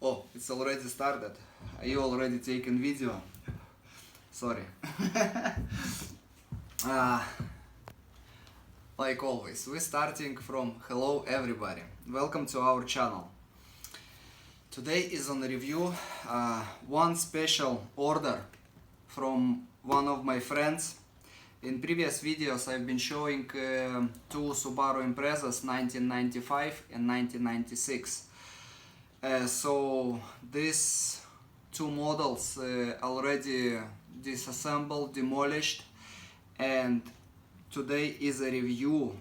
Oh, it's already started. Are you already taking video? Sorry. Like always, we're starting from hello everybody. Welcome to our channel. Today is on review one special order from one of my friends. In previous videos I've been showing two Subaru Imprezas 1995 and 1996. So these two models already disassembled, demolished, and today is a review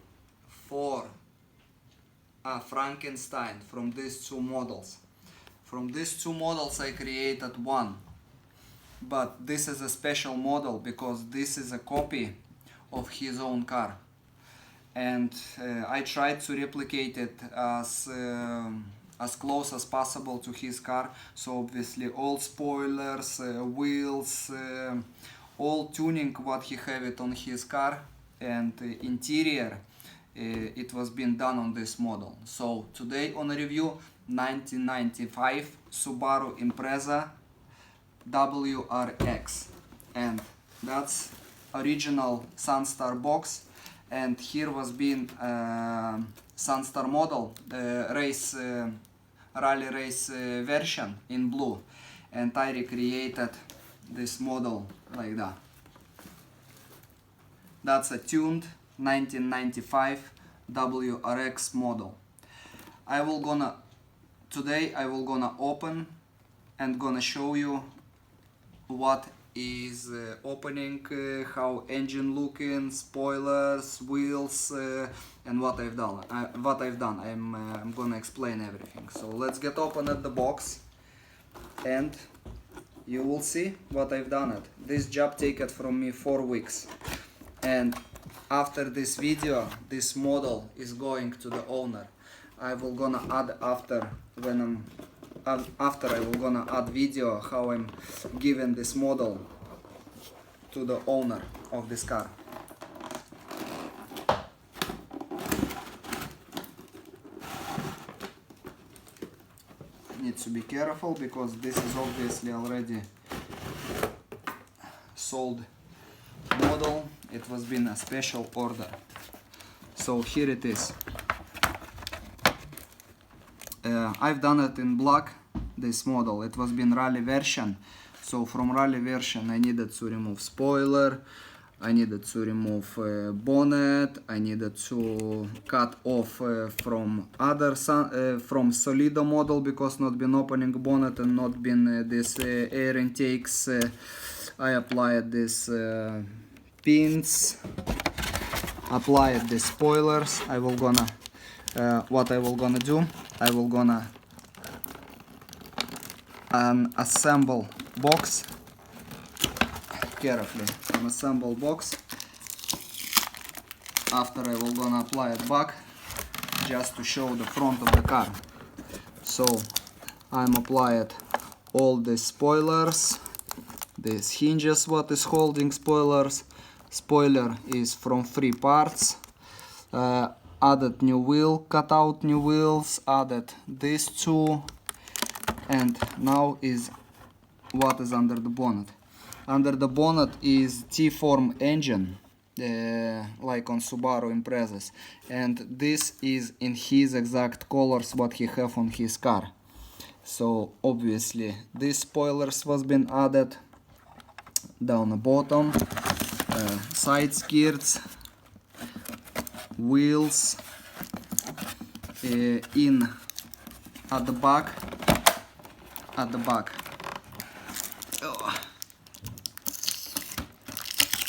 for a Frankenstein from these two models. From these two models I created one, but this is a special model because this is a copy of his own car, and I tried to replicate it as close as possible to his car. So obviously all spoilers, wheels, all tuning what he have it on his car, and interior it was being done on this model. So today on a review 1995 Subaru Impreza WRX, and that's original Sunstar box, and here was being Sunstar model, race rally race version in blue, and I recreated this model like that. That's a tuned 1995 WRX model. Today I will gonna open and gonna show you what is opening, how engine looking, spoilers, wheels, and what I've done. I'm gonna explain everything. So let's get open at the box, and you will see what I've done it. This job taken from me 4 weeks, and after this video, this model is going to the owner. I will gonna add after I will gonna add video how I'm giving this model to the owner of this car. Need to be careful because this is obviously already sold model. It was been a special order. So here it is. I've done it in black, this model. It was been rally version. So from rally version I needed to remove spoiler, I needed to remove bonnet, I needed to cut off from from Solido model because not been opening bonnet and not been this air intakes. I applied this pins, applied the spoilers. I will gonna what I will gonna do, I will gonna assemble box carefully, assemble box. After I will gonna apply it back just to show the front of the car. So I'm applied all the spoilers, these hinges what is holding spoilers. Spoiler is from 3 parts. Added new wheel, cut out new wheels, added these two, and now is what is under the bonnet. Under the bonnet is T-form engine, like on Subaru Imprezas, and this is in his exact colors what he have on his car. So obviously these spoilers was been added down the bottom, side skirts, wheels in at the back. Oh.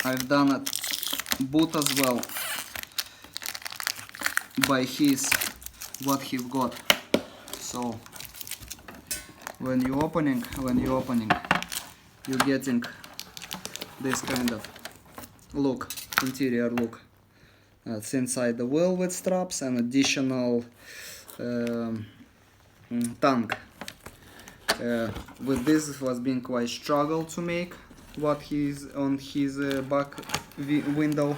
I've done it boot as well by his what he got. So when you opening, you're getting this kind of look, interior look. It's inside the wheel with straps and additional tank. With this it was being quite struggle to make what he's on his back window,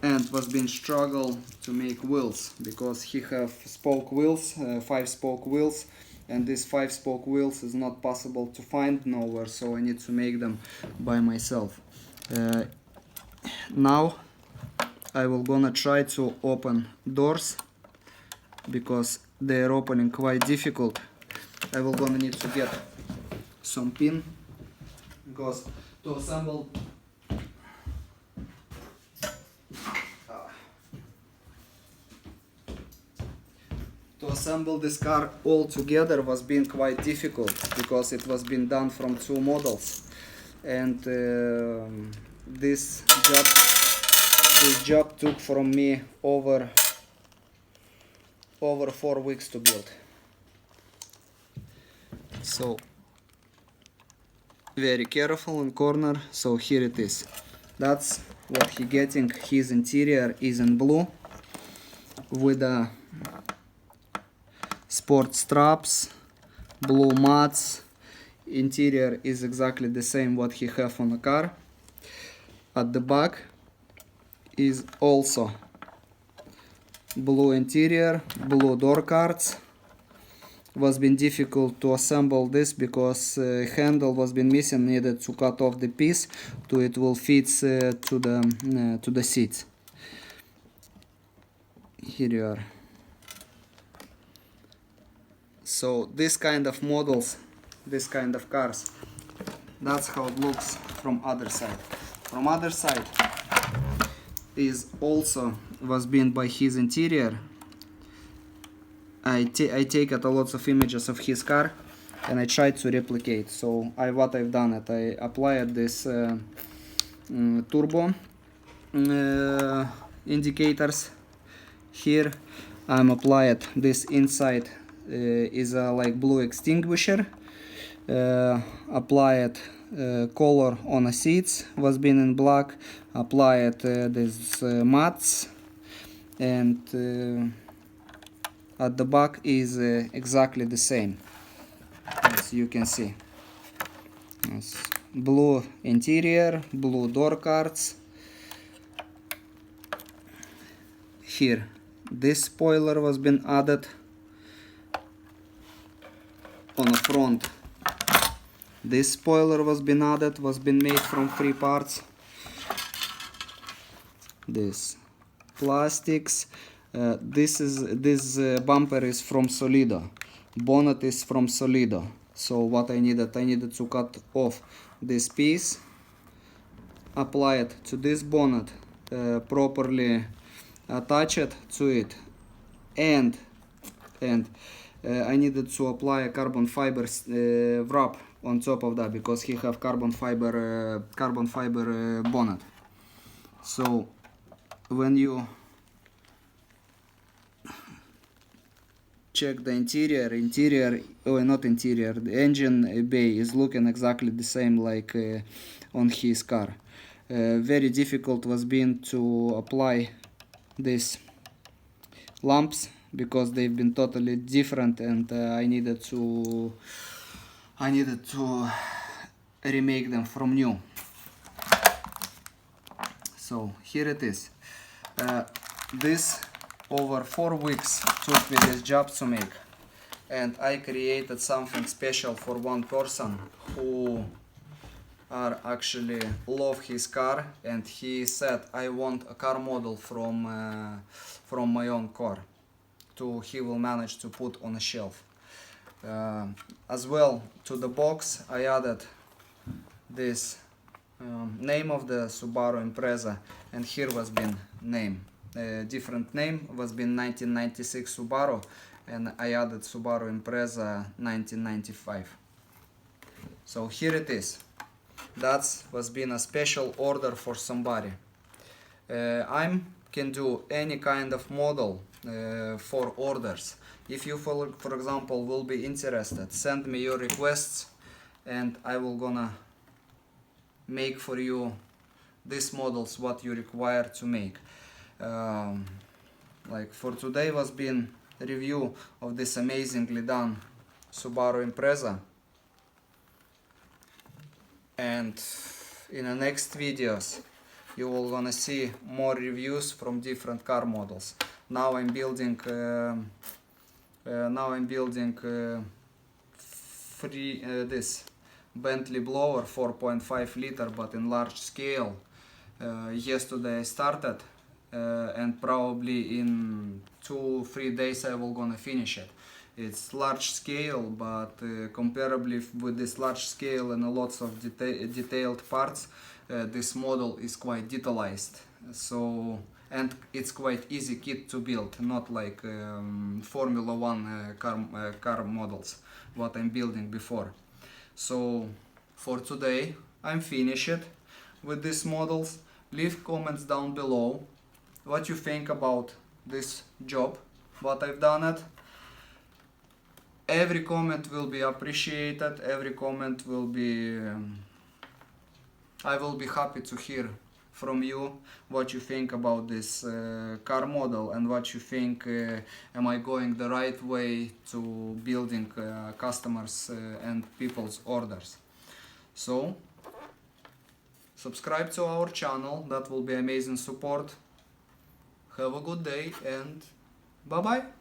and was being struggle to make wheels because he have spoke wheels, 5-spoke wheels, and these 5-spoke wheels is not possible to find nowhere, so I need to make them by myself. Now I will gonna try to open doors because they are opening quite difficult. I will gonna need to get some pin because to assemble this car all together was being quite difficult because it was being done from 2 models, and this job took from me over 4 weeks to build. So very careful in corner. So here it is. That's what he getting. His interior is in blue with a sport straps, blue mats. Interior is exactly the same what he have on the car. At the back is also blue interior, blue door cards. Was been difficult to assemble this because handle was been missing, needed to cut off the piece to it will fit to the seats. Here you are. So this kind of models, this kind of cars, that's how it looks from other side. From other side is also was been by his interior. I take a lots of images of his car and I tried to replicate. So what I've done it, I applied this turbo indicators here. I'm applied this inside is a like blue extinguisher. Applied color on the seats was been in black. Applied these mats, and at the back is exactly the same, as you can see. Yes. Blue interior, blue door cards. Here, this spoiler was been added on the front. This spoiler was been added, was been made from 3 parts. This plastics. This bumper is from Solido. Bonnet is from Solido. So what I needed to cut off this piece, apply it to this bonnet, properly attach it to it, and I needed to apply a carbon fiber wrap on top of that because he have carbon fiber bonnet. So when you check the the engine bay is looking exactly the same like on his car. Very difficult was being to apply these lamps because they've been totally different, and I needed to remake them from new. So here it is. This over 4 weeks took me this job to make, and I created something special for one person who are actually love his car, and he said I want a car model from my own car he will manage to put on a shelf. As well, to the box I added this name of the Subaru Impreza, and here was been name. Different name was been 1996 Subaru, and I added Subaru Impreza 1995. So here it is. That was been a special order for somebody. I can do any kind of model for orders. If you for example will be interested, send me your requests and I will gonna make for you these models what you require to make. Like for today was been review of this amazingly done Subaru Impreza, and in the next videos you will gonna see more reviews from different car models. Now I'm building this Bentley blower 4.5 liter, but in large scale. Yesterday I started, and probably in 2-3 days I will gonna finish it. It's large scale, but comparably with this large scale and lots of detailed parts, this model is quite detailized. So, and it's quite easy kit to build, not like Formula 1 car models what I'm building before. So for today I'm finished with these models. Leave comments down below what you think about this job, what I've done it. Every comment will be appreciated, every comment will be I will be happy to hear from you what you think about this car model, and what you think, am I going the right way to building customers and people's orders. So subscribe to our channel, that will be amazing support. Have a good day and bye bye.